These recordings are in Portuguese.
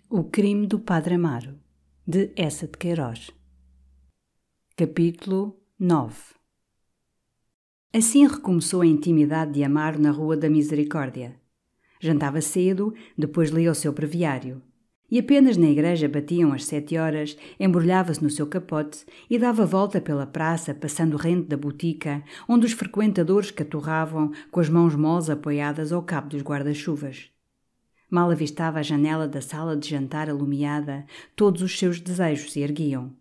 O crime do Padre Amaro, de Eça de Queiroz. Capítulo 9. Assim recomeçou a intimidade de Amaro na Rua da Misericórdia. Jantava cedo, depois lia o seu breviário. E apenas na igreja batiam as 7 horas, embrulhava-se no seu capote e dava volta pela praça, passando rente da botica, onde os frequentadores caturravam, com as mãos moles apoiadas ao cabo dos guarda-chuvas. Mal avistava a janela da sala de jantar alumiada, todos os seus desejos se erguiam.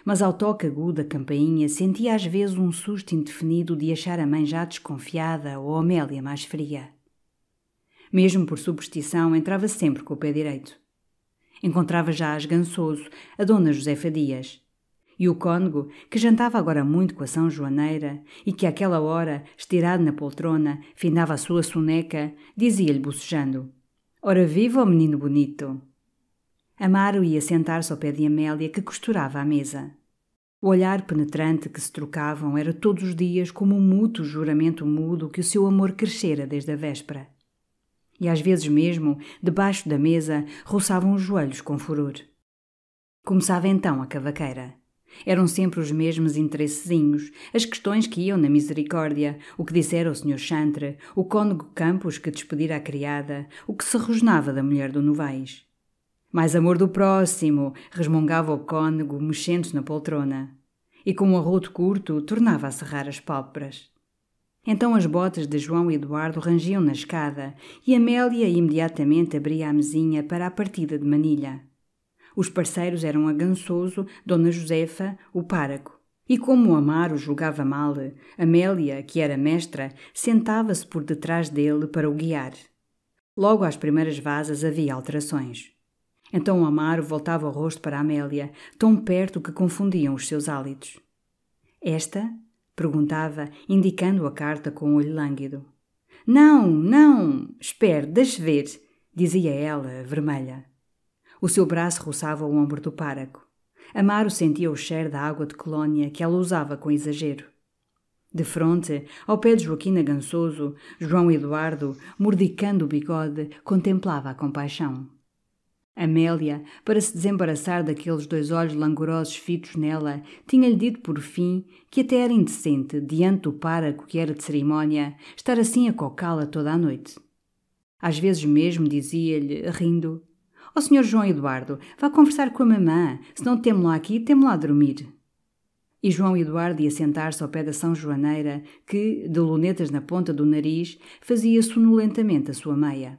Mas ao toque agudo da campainha sentia às vezes um susto indefinido de achar a mãe já desconfiada ou a Amélia mais fria. Mesmo por superstição, entrava sempre com o pé direito. Encontrava já a esgançoso, a dona Josefa Dias. E o cônego, que jantava agora muito com a São Joaneira e que àquela hora, estirado na poltrona, findava a sua soneca, dizia-lhe bocejando: "Ora viva o menino bonito!" Amaro ia sentar-se ao pé de Amélia, que costurava à mesa. O olhar penetrante que se trocavam era todos os dias como um mútuo juramento mudo que o seu amor crescera desde a véspera. E às vezes mesmo, debaixo da mesa, roçavam os joelhos com furor. Começava então a cavaqueira. Eram sempre os mesmos interessezinhos, as questões que iam na misericórdia, o que dissera o Sr. Chantre, o cônego Campos que despedira a criada, o que se rosnava da mulher do Novaes. "Mais amor do próximo", resmungava o cônego, mexendo-se na poltrona. E com um arroto curto, tornava a cerrar as pálpebras. Então as botas de João Eduardo rangiam na escada e Amélia imediatamente abria a mesinha para a partida de manilha. Os parceiros eram a Gansoso, Dona Josefa, o páraco. E como o Amaro julgava mal, Amélia, que era mestra, sentava-se por detrás dele para o guiar. Logo às primeiras vazas havia alterações. Então o Amaro voltava o rosto para Amélia, tão perto que confundiam os seus hálitos. "Esta?" perguntava, indicando a carta com um olho lânguido. "Não, não, espere, deixe ver", dizia ela, vermelha. O seu braço roçava o ombro do páraco. Amaro sentia o cheiro da água de colónia que ela usava com exagero. De fronte, ao pé de Joaquina Gansoso, João Eduardo, mordicando o bigode, contemplava-a com paixão. Amélia, para se desembaraçar daqueles 2 olhos langorosos fitos nela, tinha-lhe dito por fim que até era indecente, diante do páraco que era de cerimónia, estar assim a cocá-la toda a noite. Às vezes mesmo dizia-lhe, rindo: "Ó Sr. João Eduardo, vá conversar com a mamã, se não temo lá aqui, temo lá a dormir." E João Eduardo ia sentar-se ao pé da São Joaneira, que, de lunetas na ponta do nariz, fazia sonolentamente a sua meia.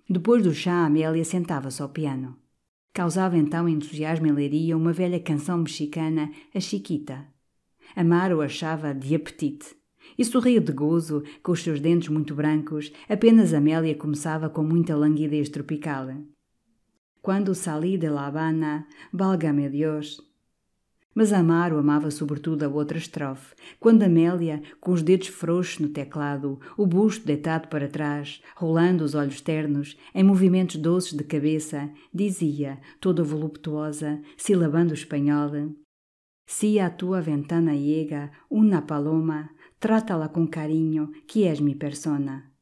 Depois do chá, Amélia sentava-se ao piano. Causava então entusiasmo e leiria uma velha canção mexicana, a Chiquita. Amaro achava de apetite. E sorria de gozo, com os seus dentes muito brancos, apenas Amélia começava com muita languidez tropical. "Quando salí de La Habana, válgame Dios." Mas Amaro amava sobretudo a outra estrofe, quando Amélia, com os dedos frouxos no teclado, o busto deitado para trás, rolando os olhos ternos, em movimentos doces de cabeça, dizia, toda voluptuosa, silabando o espanhol: "Si a tua ventana llega una paloma, trata-la com carinho, que és mi persona."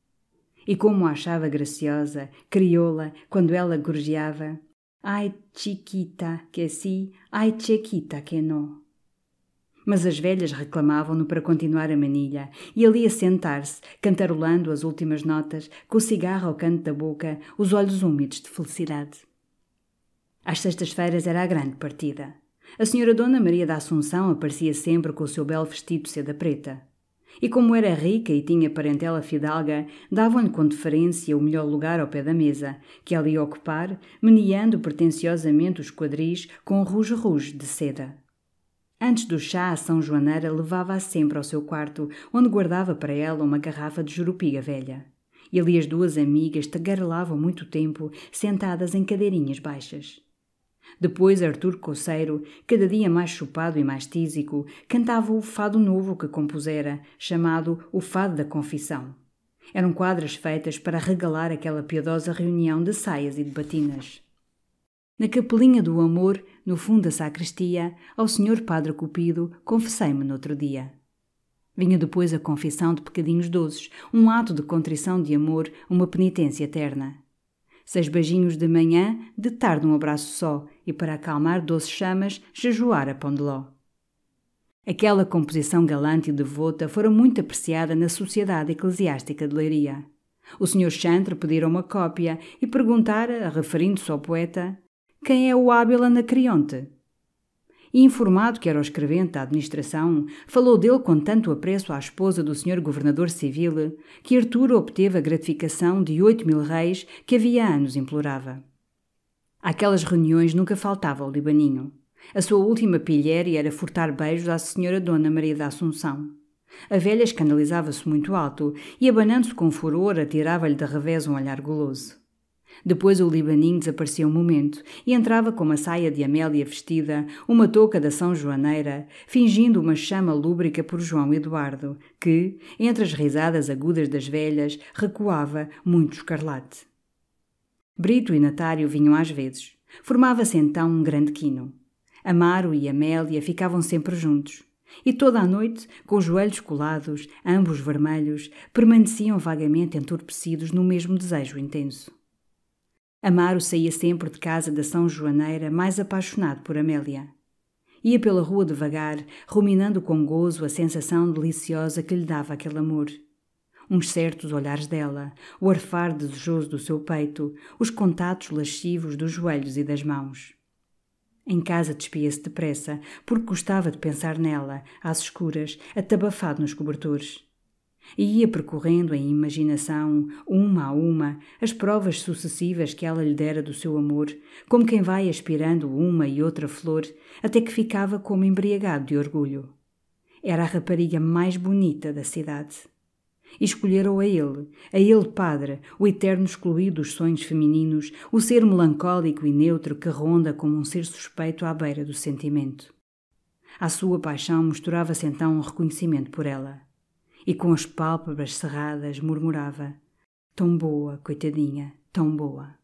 E como a achava graciosa, crioula, quando ela gorjeava: "Ai, chiquita que sí, ai, chiquita que no." Mas as velhas reclamavam-no para continuar a manilha, e ali a sentar-se, cantarolando as últimas notas, com o cigarro ao canto da boca, os olhos úmidos de felicidade. Às sextas-feiras era a grande partida. A senhora Dona Maria da Assunção aparecia sempre com o seu belo vestido de seda preta. E como era rica e tinha parentela fidalga, davam-lhe com deferência o melhor lugar ao pé da mesa, que ela ia ocupar, meneando pretenciosamente os quadris com o rouge-rouge de seda. Antes do chá, a São Joaneira levava-a sempre ao seu quarto, onde guardava para ela uma garrafa de jurupiga velha. E ali as 2 amigas tagarelavam muito tempo, sentadas em cadeirinhas baixas. Depois Artur Coceiro, cada dia mais chupado e mais tísico, cantava o fado novo que compusera, chamado o Fado da Confissão. Eram quadras feitas para regalar aquela piedosa reunião de saias e de batinas. Na capelinha do amor, no fundo da sacristia, ao Sr. Padre Cupido, confessei-me no outro dia. Vinha depois a confissão de pecadinhos doces, um ato de contrição de amor, uma penitência eterna. 6 beijinhos de manhã, de tarde um abraço só, e para acalmar doces chamas, jejuar a pão de ló. Aquela composição galante e devota fora muito apreciada na sociedade eclesiástica de Leiria. O Sr. Chantre pedira uma cópia e perguntara, referindo-se ao poeta, quem é o hábil Anacreonte? E informado que era o escrevente da administração, falou dele com tanto apreço à esposa do Sr. Governador Civil, que Arturo obteve a gratificação de 8.000 réis que havia anos implorava. Àquelas reuniões nunca faltava o Libaninho. A sua última pilhéria era furtar beijos à Senhora Dona Maria da Assunção. A velha escandalizava-se muito alto e, abanando-se com furor, atirava-lhe de revés um olhar goloso. Depois o Libaninho desaparecia um momento e entrava com uma saia de Amélia vestida, uma touca da São Joaneira, fingindo uma chama lúbrica por João Eduardo, que, entre as risadas agudas das velhas, recuava muito escarlate. Brito e Natário vinham às vezes. Formava-se então um grande quino. Amaro e Amélia ficavam sempre juntos. E toda a noite, com os joelhos colados, ambos vermelhos, permaneciam vagamente entorpecidos no mesmo desejo intenso. Amaro saía sempre de casa da São Joaneira mais apaixonado por Amélia. Ia pela rua devagar, ruminando com gozo a sensação deliciosa que lhe dava aquele amor. Uns certos olhares dela, o arfar desejoso do seu peito, os contatos lascivos dos joelhos e das mãos. Em casa despia-se depressa, porque gostava de pensar nela, às escuras, atabafado nos cobertores. E ia percorrendo em imaginação, uma a uma, as provas sucessivas que ela lhe dera do seu amor, como quem vai aspirando uma e outra flor, até que ficava como embriagado de orgulho. Era a rapariga mais bonita da cidade. E escolheram a ele padre, o eterno excluído dos sonhos femininos, o ser melancólico e neutro que ronda como um ser suspeito à beira do sentimento. À sua paixão misturava-se então um reconhecimento por ela. E com as pálpebras cerradas murmurava: tão boa, coitadinha, tão boa.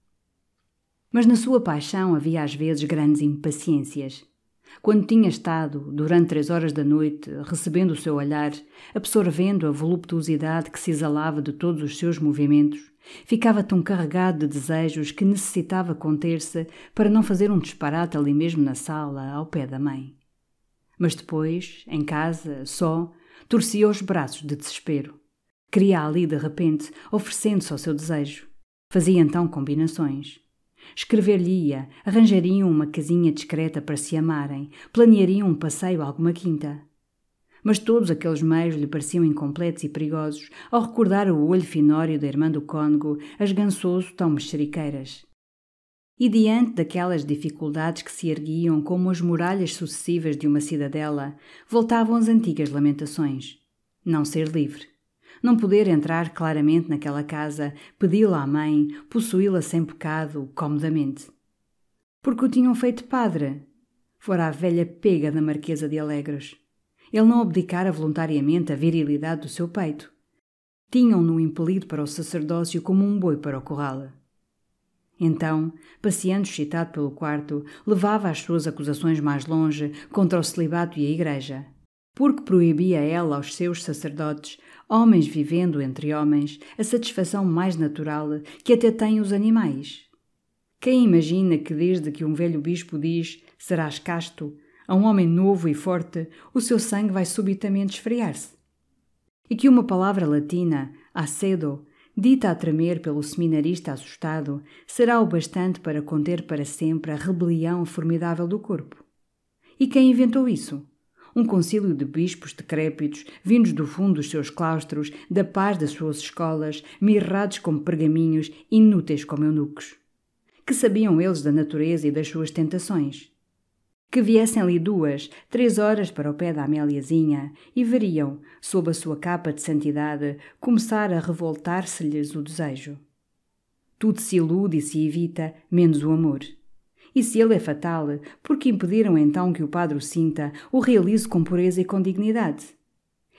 Mas na sua paixão havia às vezes grandes impaciências. Quando tinha estado, durante 3 horas da noite, recebendo o seu olhar, absorvendo a voluptuosidade que se exalava de todos os seus movimentos, ficava tão carregado de desejos que necessitava conter-se para não fazer um disparate ali mesmo na sala, ao pé da mãe. Mas depois, em casa, só, torcia os braços de desespero. Queria ali de repente, oferecendo-se ao seu desejo. Fazia então combinações. Escrever-lhe-ia, arranjariam uma casinha discreta para se amarem, planeariam um passeio a alguma quinta. Mas todos aqueles meios lhe pareciam incompletos e perigosos ao recordar o olho finório da irmã do cônego, as gansoso tão mexeriqueiras. E diante daquelas dificuldades que se erguiam como as muralhas sucessivas de uma cidadela, voltavam as antigas lamentações. Não ser livre. Não poder entrar claramente naquela casa, pedi-la à mãe, possuí-la sem pecado, comodamente. Porque o tinham feito padre. Fora a velha pega da Marquesa de Alegres. Ele não abdicara voluntariamente a virilidade do seu peito. Tinham-no impelido para o sacerdócio como um boi para o curral. Então, passeando excitado pelo quarto, levava as suas acusações mais longe contra o celibato e a igreja, porque proibia ela aos seus sacerdotes, homens vivendo entre homens, a satisfação mais natural que até têm os animais. Quem imagina que desde que um velho bispo diz serás casto, a um homem novo e forte, o seu sangue vai subitamente esfriar-se? E que uma palavra latina, acedo, dita a tremer pelo seminarista assustado, será o bastante para conter para sempre a rebelião formidável do corpo? E quem inventou isso? Um concílio de bispos decrépitos, vindos do fundo dos seus claustros, da paz das suas escolas, mirrados como pergaminhos, inúteis como eunucos. Que sabiam eles da natureza e das suas tentações? Que viessem ali 2, 3 horas para o pé da Améliazinha e veriam, sob a sua capa de santidade, começar a revoltar-se-lhes o desejo. Tudo se ilude e se evita, menos o amor. E se ele é fatal, por que impediram então que o padre o sinta, o realize com pureza e com dignidade?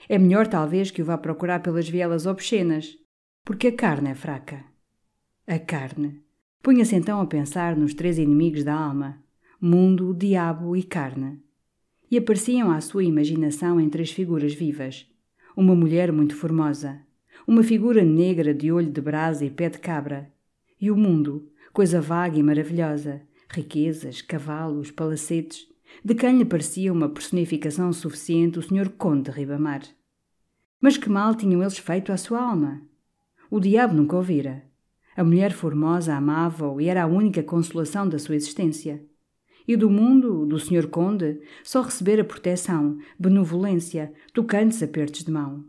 É melhor talvez que o vá procurar pelas vielas obscenas, porque a carne é fraca. A carne. Punha-se então a pensar nos 3 inimigos da alma: mundo, diabo e carne. E apareciam à sua imaginação em 3 figuras vivas. Uma mulher muito formosa, uma figura negra de olho de brasa e pé de cabra, e o mundo, coisa vaga e maravilhosa, riquezas, cavalos, palacetes, de quem lhe parecia uma personificação suficiente o Sr. Conde de Ribamar. Mas que mal tinham eles feito à sua alma? O diabo nunca o vira. A mulher formosa amava-o e era a única consolação da sua existência. E do mundo, do Sr. Conde, só recebera proteção, benevolência, tocantes apertos de mão.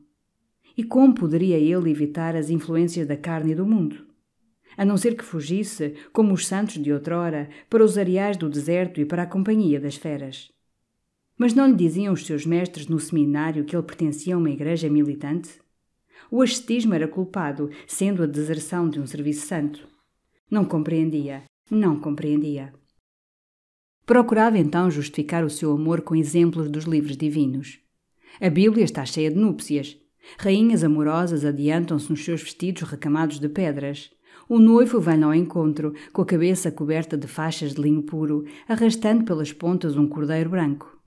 E como poderia ele evitar as influências da carne e do mundo? A não ser que fugisse, como os santos de outrora, para os areais do deserto e para a companhia das feras. Mas não lhe diziam os seus mestres no seminário que ele pertencia a uma igreja militante? O ascetismo era culpado, sendo a deserção de um serviço santo. Não compreendia, não compreendia. Procurava então justificar o seu amor com exemplos dos livros divinos. A Bíblia está cheia de núpcias. Rainhas amorosas adiantam-se nos seus vestidos recamados de pedras. O noivo vem ao encontro, com a cabeça coberta de faixas de linho puro, arrastando pelas pontas um cordeiro branco.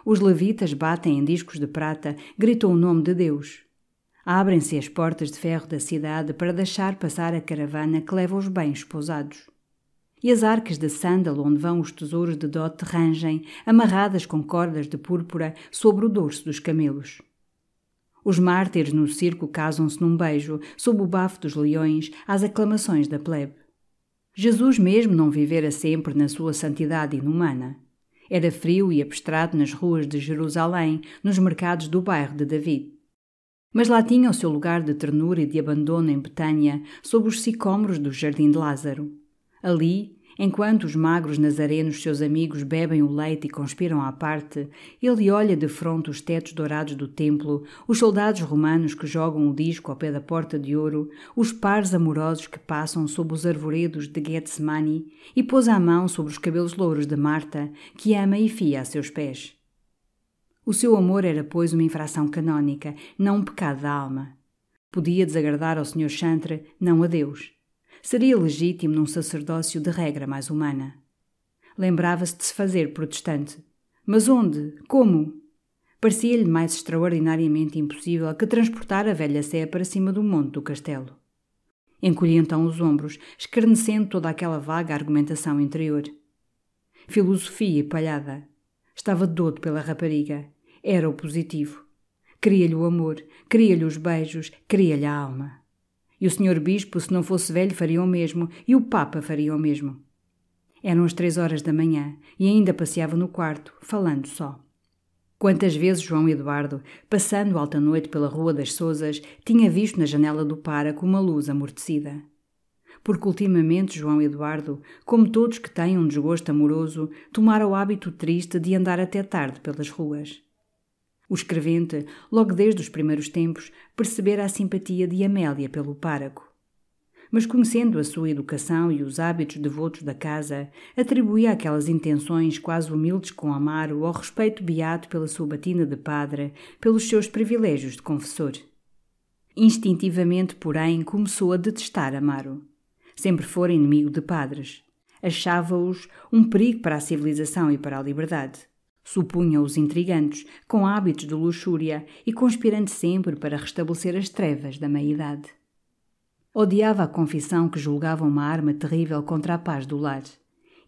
Os levitas batem em discos de prata, gritam o nome de Deus. Abrem-se as portas de ferro da cidade para deixar passar a caravana que leva os bens esposados. E as arcas de sândalo onde vão os tesouros de dote rangem, amarradas com cordas de púrpura sobre o dorso dos camelos. Os mártires no circo casam-se num beijo, sob o bafo dos leões, às aclamações da plebe. Jesus mesmo não vivera sempre na sua santidade inumana. Era frio e abstrato nas ruas de Jerusalém, nos mercados do bairro de David. Mas lá tinha o seu lugar de ternura e de abandono em Betânia, sob os sicômoros do jardim de Lázaro. Ali, enquanto os magros nazarenos, seus amigos, bebem o leite e conspiram à parte, ele olha de fronte os tetos dourados do templo, os soldados romanos que jogam o disco ao pé da porta de ouro, os pares amorosos que passam sob os arvoredos de Getsemani, e pôs a mão sobre os cabelos louros de Marta, que ama e fia a seus pés. O seu amor era, pois, uma infração canónica, não um pecado da alma. Podia desagradar ao Sr. Chantre, não a Deus. Seria legítimo num sacerdócio de regra mais humana. Lembrava-se de se fazer protestante. Mas onde? Como? Parecia-lhe mais extraordinariamente impossível que transportar a velha Sé para cima do monte do castelo. Encolhia então os ombros, escarnecendo toda aquela vaga argumentação interior. Filosofia e palhada. Estava doido pela rapariga. Era o positivo. Queria-lhe o amor, queria-lhe os beijos, queria-lhe a alma. E o Sr. Bispo, se não fosse velho, faria o mesmo, e o Papa faria o mesmo. Eram as 3 da manhã, e ainda passeava no quarto, falando só. Quantas vezes João Eduardo, passando alta noite pela Rua das Sousas, tinha visto na janela do páraco uma luz amortecida. Porque ultimamente João Eduardo, como todos que têm um desgosto amoroso, tomara o hábito triste de andar até tarde pelas ruas. O escrevente, logo desde os primeiros tempos, percebera a simpatia de Amélia pelo páraco. Mas conhecendo a sua educação e os hábitos devotos da casa, atribuía aquelas intenções quase humildes com Amaro ao respeito beato pela sua batina de padre, pelos seus privilégios de confessor. Instintivamente, porém, começou a detestar Amaro. Sempre fora inimigo de padres. Achava-os um perigo para a civilização e para a liberdade. Supunha-os intrigantes, com hábitos de luxúria e conspirando sempre para restabelecer as trevas da meia-idade. Odiava a confissão que julgava uma arma terrível contra a paz do lar.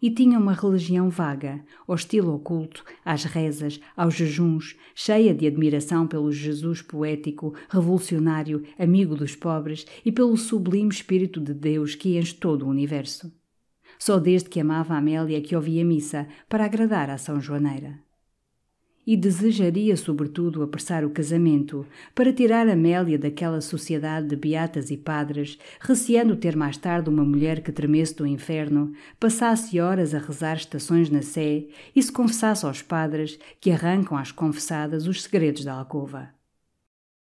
E tinha uma religião vaga, hostil ao culto, às rezas, aos jejuns, cheia de admiração pelo Jesus poético, revolucionário, amigo dos pobres e pelo sublime Espírito de Deus que enche todo o universo. Só desde que amava a Amélia que ouvia missa para agradar à São Joaneira. E desejaria, sobretudo, apressar o casamento, para tirar Amélia daquela sociedade de beatas e padres, receando ter mais tarde uma mulher que tremesse do inferno, passasse horas a rezar estações na Sé e se confessasse aos padres que arrancam às confessadas os segredos da alcova.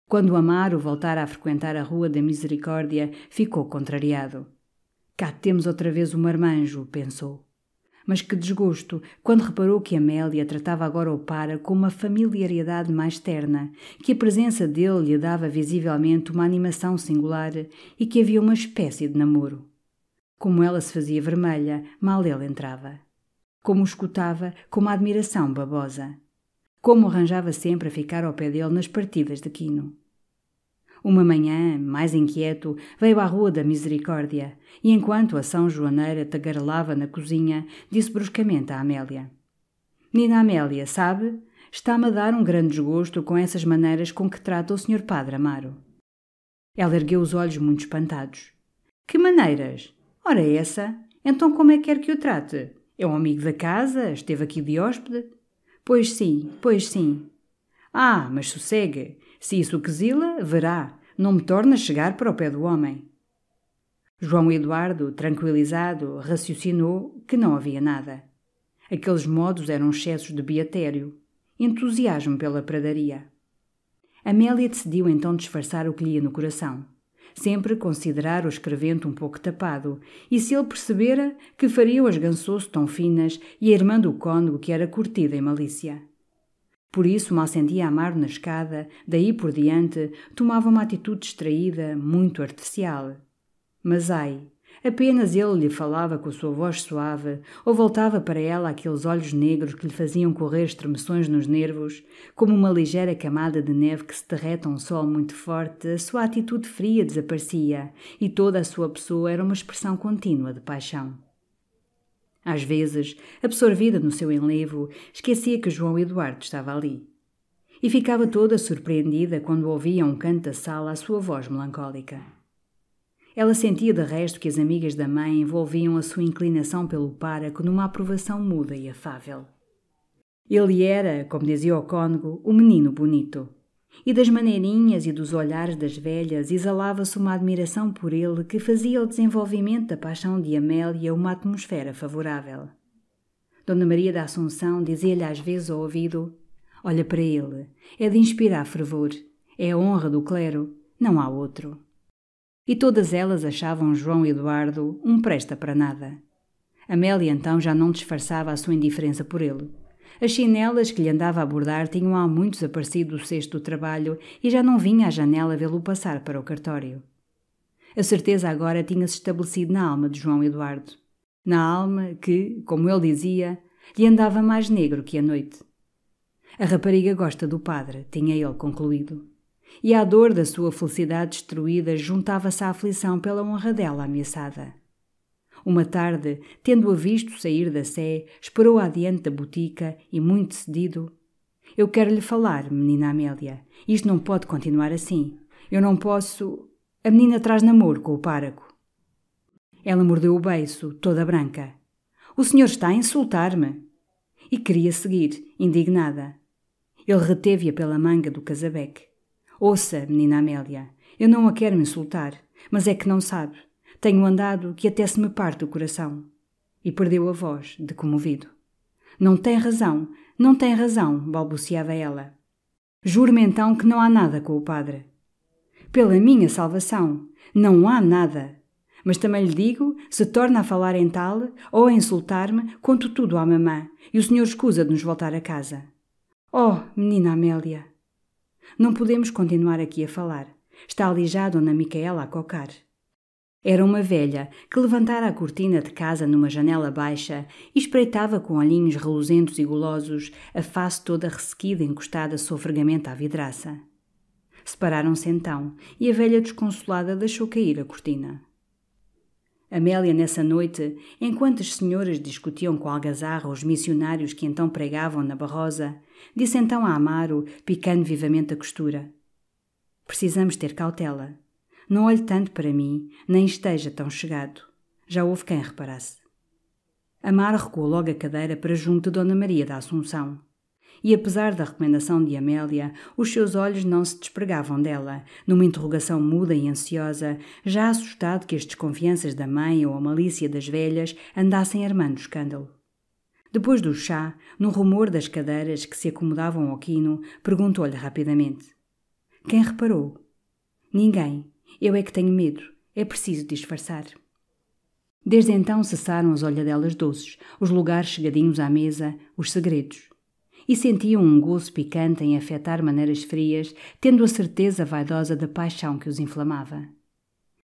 Quando Amaro voltara a frequentar a Rua da Misericórdia, ficou contrariado. Cá temos outra vez o marmanjo, pensou. Mas que desgosto, quando reparou que Amélia tratava agora o páraco com uma familiaridade mais terna, que a presença dele lhe dava visivelmente uma animação singular e que havia uma espécie de namoro. Como ela se fazia vermelha, mal ele entrava. Como o escutava com uma admiração babosa. Como arranjava sempre a ficar ao pé dele nas partidas de quino. Uma manhã, mais inquieto, veio à Rua da Misericórdia e, enquanto a São Joaneira tagarelava na cozinha, disse bruscamente à Amélia: Menina Amélia, sabe, está-me a dar um grande desgosto com essas maneiras com que trata o Sr. Padre Amaro. Ela ergueu os olhos muito espantados. Que maneiras? Ora essa? Então como é que quer que o trate? É um amigo da casa? Esteve aqui de hóspede? Pois sim, pois sim. Ah, mas sossegue. Se isso o quesila, verá. Não me torna a chegar para o pé do homem. João Eduardo, tranquilizado, raciocinou que não havia nada. Aqueles modos eram excessos de beatério, entusiasmo pela pradaria. Amélia decidiu então disfarçar o que lhe ia no coração. Sempre considerar o escrevente um pouco tapado, e se ele percebera, que fariam as gansoso tão finas e a irmã do cônego que era curtida em malícia. Por isso, mal sentia Amaro na escada, daí por diante, tomava uma atitude distraída, muito artificial. Mas ai, apenas ele lhe falava com a sua voz suave, ou voltava para ela aqueles olhos negros que lhe faziam correr estremeções nos nervos, como uma ligeira camada de neve que se derrete a um sol muito forte, a sua atitude fria desaparecia, e toda a sua pessoa era uma expressão contínua de paixão. Às vezes, absorvida no seu enlevo, esquecia que João Eduardo estava ali. E ficava toda surpreendida quando ouvia a um canto da sala a sua voz melancólica. Ela sentia de resto que as amigas da mãe envolviam a sua inclinação pelo pároco numa aprovação muda e afável. Ele era, como dizia o cônego, um menino bonito. E das maneirinhas e dos olhares das velhas exalava-se uma admiração por ele que fazia ao desenvolvimento da paixão de Amélia uma atmosfera favorável. Dona Maria da Assunção dizia-lhe às vezes ao ouvido: olha para ele, é de inspirar fervor, é a honra do clero, não há outro. E todas elas achavam João Eduardo um presta para nada. Amélia então já não disfarçava a sua indiferença por ele. As chinelas que lhe andava a bordar tinham há muito desaparecido do cesto do trabalho e já não vinha à janela vê-lo passar para o cartório. A certeza agora tinha-se estabelecido na alma de João Eduardo. Na alma que, como ele dizia, lhe andava mais negro que a noite. A rapariga gosta do padre, tinha ele concluído. E à dor da sua felicidade destruída juntava-se a aflição pela honra dela ameaçada. Uma tarde, tendo-a visto sair da sé, esperou adiante da botica e, muito cedido: Eu quero lhe falar, menina Amélia. Isto não pode continuar assim. Eu não posso... A menina traz namoro com o pároco. Ela mordeu o beiço, toda branca. O senhor está a insultar-me. E queria seguir, indignada. Ele reteve-a pela manga do casabeque. Ouça, menina Amélia, eu não a quero me insultar, mas é que não sabe. Tenho andado que até se me parte o coração. E perdeu a voz, de comovido. Não tem razão, balbuciava ela. Juro-me então que não há nada com o padre. Pela minha salvação, não há nada. Mas também lhe digo, se torna a falar em tal, ou a insultar-me, conto tudo à mamã, e o senhor escusa de nos voltar a casa. Oh, menina Amélia! Não podemos continuar aqui a falar. Está ali já a dona Micaela a cocar. Era uma velha que levantara a cortina de casa numa janela baixa e espreitava com olhinhos reluzentos e gulosos a face toda ressequida encostada sofregamente à vidraça. Separaram-se então e a velha desconsolada deixou cair a cortina. Amélia, nessa noite, enquanto as senhoras discutiam com algazarra os missionários que então pregavam na Barrosa, disse então a Amaro, picando vivamente a costura: Precisamos ter cautela. Não olhe tanto para mim, nem esteja tão chegado. Já houve quem reparasse. Amaro recuou logo a cadeira para junto de Dona Maria da Assunção. E apesar da recomendação de Amélia, os seus olhos não se despregavam dela, numa interrogação muda e ansiosa, já assustado que as desconfianças da mãe ou a malícia das velhas andassem armando escândalo. Depois do chá, no rumor das cadeiras que se acomodavam ao quino, perguntou-lhe rapidamente: Quem reparou? Ninguém. Eu é que tenho medo. É preciso disfarçar. Desde então cessaram as olhadelas doces, os lugares chegadinhos à mesa, os segredos. E sentiam um gozo picante em afetar maneiras frias, tendo a certeza vaidosa da paixão que os inflamava.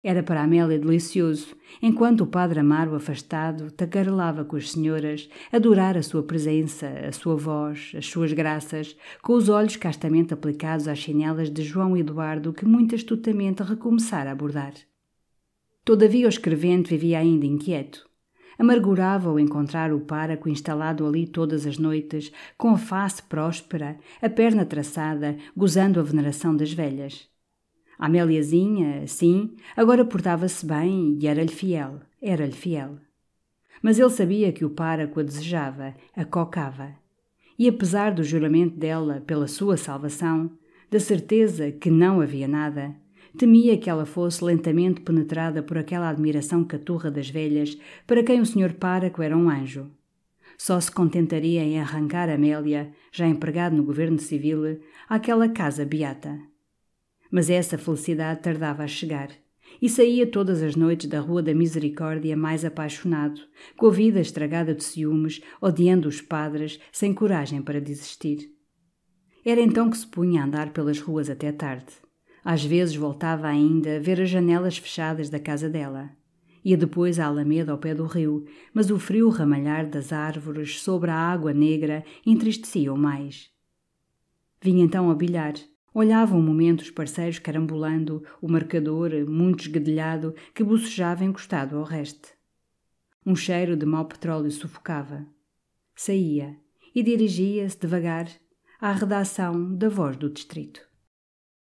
Era para Amélia delicioso, enquanto o padre Amaro, afastado, tagarelava com as senhoras, adorar a sua presença, a sua voz, as suas graças, com os olhos castamente aplicados às chinelas de João Eduardo, que muito astutamente recomeçara a bordar. Todavia o escrevente vivia ainda inquieto. Amargurava-o encontrar o pároco instalado ali todas as noites, com a face próspera, a perna traçada, gozando a veneração das velhas. A Améliazinha, sim, agora portava-se bem e era-lhe fiel, era-lhe fiel. Mas ele sabia que o pároco a desejava, a cocava. E apesar do juramento dela pela sua salvação, da certeza que não havia nada, temia que ela fosse lentamente penetrada por aquela admiração caturra das velhas, para quem o senhor pároco era um anjo. Só se contentaria em arrancar Amélia, já empregado no governo civil, àquela casa beata. Mas essa felicidade tardava a chegar, e saía todas as noites da Rua da Misericórdia mais apaixonado, com a vida estragada de ciúmes, odiando os padres, sem coragem para desistir. Era então que se punha a andar pelas ruas até tarde. Às vezes voltava ainda a ver as janelas fechadas da casa dela. Ia depois à alameda ao pé do rio, mas o frio ramalhar das árvores sobre a água negra entristecia-o mais. Vinha então ao bilhar. Olhava um momento os parceiros carambolando, o marcador, muito esguedelhado, que bocejava encostado ao reste. Um cheiro de mau petróleo sufocava. Saía e dirigia-se devagar à redação da Voz do Distrito.